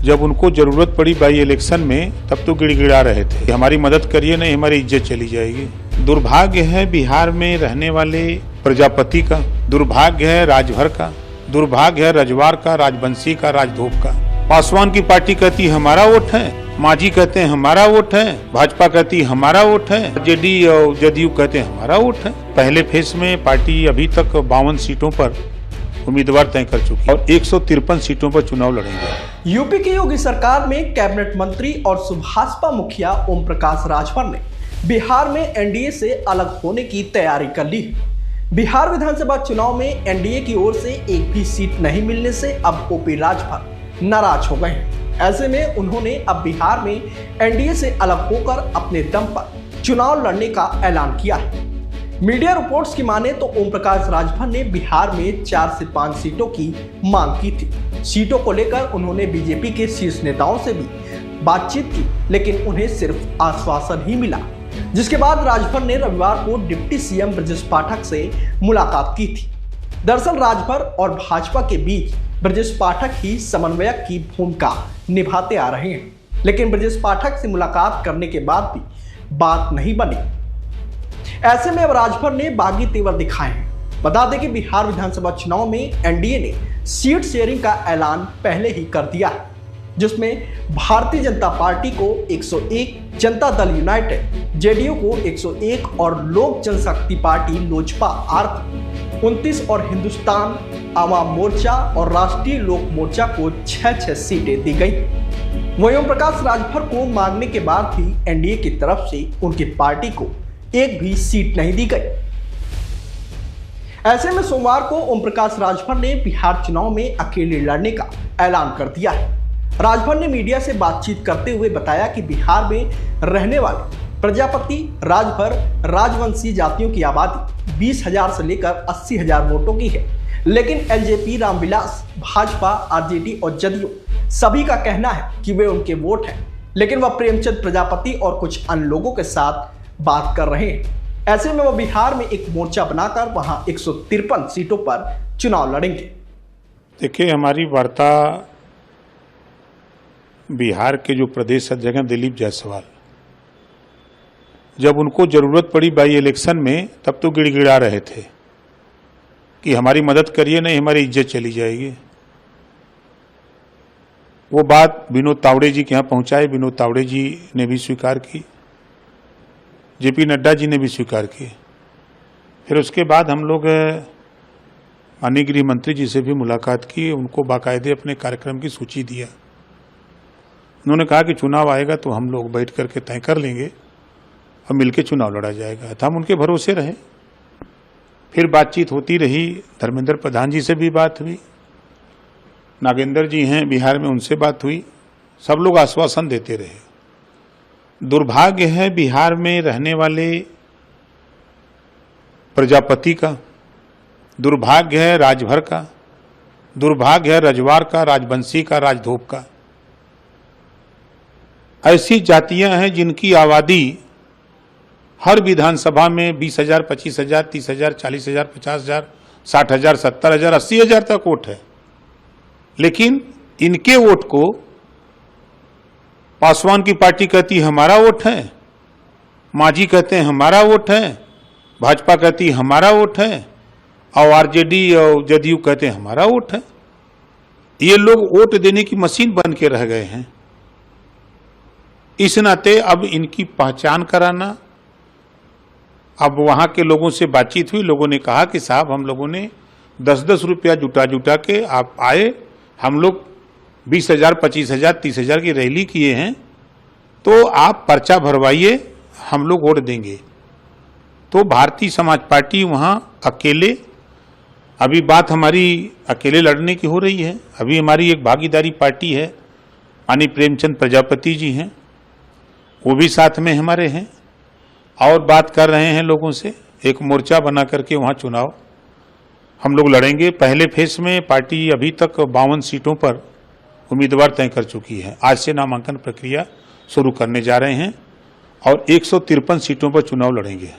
जब उनको जरूरत पड़ी बाई इलेक्शन में तब तो गिड़गिड़ा रहे थे, हमारी मदद करिए नहीं हमारी इज्जत चली जाएगी। दुर्भाग्य है बिहार में रहने वाले प्रजापति का, दुर्भाग्य है राजभर का, दुर्भाग्य है रजवार का, राजवंशी का, राजधोप का। पासवान की पार्टी कहती हमारा वोट है, मांझी कहते हैं हमारा वोट है, भाजपा कहती हमारा वोट है, जेडी और जदयू कहते हैं हमारा वोट है। पहले फेज में पार्टी अभी तक 52 सीटों पर उम्मीदवार तय कर चुकी है और 153 सीटों पर चुनाव लड़ेंगे। यूपी की योगी सरकार में कैबिनेट मंत्री और सुभाषपा मुखिया ओम प्रकाश राजभर ने बिहार में एनडीए से अलग होने की तैयारी कर ली। बिहार विधानसभा चुनाव में एनडीए की ओर से एक भी सीट नहीं मिलने से अब ओपी राजभर नाराज हो गए हैं। ऐसे में उन्होंने अब बिहार में एनडीए से अलग होकर अपने दम पर चुनाव लड़ने का ऐलान किया है। मीडिया रिपोर्ट्स की माने तो ओम प्रकाश राजभर ने बिहार में 4 से 5 सीटों की मांग की थी। सीटों को लेकर उन्होंने बीजेपी के शीर्ष नेताओं से भी बातचीत की, लेकिन उन्हें सिर्फ आश्वासन ही मिला, जिसके बाद राजभर ने रविवार को डिप्टी सीएम ब्रजेश पाठक से मुलाकात की थी। दरअसल राजभर और भाजपा के बीच ब्रजेश पाठक ही समन्वयक की भूमिका निभाते आ रहे हैं, लेकिन ब्रजेश पाठक से मुलाकात करने के बाद भी बात नहीं बनी। ऐसे में अब राजभर ने बागी तेवर दिखाए हैं। बता दें कि बिहार विधानसभा चुनाव में एनडीए ने सीट शेयरिंग का ऐलान पहले ही कर दिया है, जिसमें भारतीय जनता पार्टी को 101, जनता दल यूनाइटेड जेडीयू को 101 और लोक जनशक्ति पार्टी लोजपा आर 29 और हिंदुस्तान आवाम मोर्चा और राष्ट्रीय लोक मोर्चा को 6-6 सीटें दी गई। वहीं ओम प्रकाश राजभर को मांगने के बाद भी एनडीए की तरफ से उनकी पार्टी को एक भी सीट नहीं दी गई। ऐसे में सोमवार को ओम प्रकाश राजभर ने बिहार चुनाव में अकेले लड़ने का ऐलान कर दिया है। राजभर ने मीडिया से बातचीत करते हुए बताया कि बिहार में रहने वाले प्रजापति, राजभर, राजवंशी जातियों की आबादी 20,000 से लेकर 80,000 वोटों की है, लेकिन एलजेपी, रामविलास, भाजपा, आरजेडी और जदयू सभी का कहना है कि वे उनके वोट हैं, लेकिन वह प्रेमचंद प्रजापति और कुछ अन्य लोगों के साथ बात कर रहे हैं। ऐसे में वह बिहार में एक मोर्चा बनाकर वहां 153 सीटों पर चुनाव लड़ेंगे। देखिए, हमारी वार्ता बिहार के जो प्रदेश अध्यक्ष हैं दिलीप जायसवाल, जब उनको जरूरत पड़ी बाई इलेक्शन में तब तो गिड़गिड़ा रहे थे कि हमारी मदद करिए नहीं हमारी इज्जत चली जाएगी। वो बात विनोद तावड़े जी के यहाँ पहुंचाए, विनोद तावड़े जी ने भी स्वीकार की, जेपी नड्डा जी ने भी स्वीकार की। फिर उसके बाद हम लोग माननीय गृह मंत्री जी से भी मुलाकात की, उनको बाकायदे अपने कार्यक्रम की सूची दिया। उन्होंने कहा कि चुनाव आएगा तो हम लोग बैठ करके तय कर लेंगे और मिलकर चुनाव लड़ा जाएगा। तो हम उनके भरोसे रहे। फिर बातचीत होती रही, धर्मेंद्र प्रधान जी से भी बात हुई, नागेंद्र जी हैं बिहार में, उनसे बात हुई। सब लोग आश्वासन देते रहे। दुर्भाग्य है बिहार में रहने वाले प्रजापति का, दुर्भाग्य है राजभर का, दुर्भाग्य है रजवार का, राजवंशी का, राजधोप का। ऐसी जातियां हैं जिनकी आबादी हर विधानसभा में 20,000, 25,000, 30,000, 40,000, 50,000, 60,000, 70,000, 80,000 तक वोट है, लेकिन इनके वोट को पासवान की पार्टी कहती हमारा वोट है, मांझी कहते हैं हमारा वोट है, भाजपा कहती हमारा वोट है और आरजेडी और जदयू कहते हैं हमारा वोट है। ये लोग वोट देने की मशीन बन के रह गए हैं। इस नाते अब इनकी पहचान कराना, अब वहां के लोगों से बातचीत हुई। लोगों ने कहा कि साहब हम लोगों ने 10-10 रुपया जुटा के आप आए, हम लोग 20,000, 25,000, 30,000 की रैली किए हैं, तो आप पर्चा भरवाइए, हम लोग वोट देंगे। तो भारतीय समाज पार्टी वहां अकेले, अभी बात हमारी अकेले लड़ने की हो रही है। अभी हमारी एक भागीदारी पार्टी है, माननीय प्रेमचंद प्रजापति जी हैं, वो भी साथ में हमारे हैं और बात कर रहे हैं लोगों से। एक मोर्चा बना करके वहां चुनाव हम लोग लड़ेंगे। पहले फेज में पार्टी अभी तक 52 सीटों पर उम्मीदवार तय कर चुकी है। आज से नामांकन प्रक्रिया शुरू करने जा रहे हैं और 153 सीटों पर चुनाव लड़ेंगे।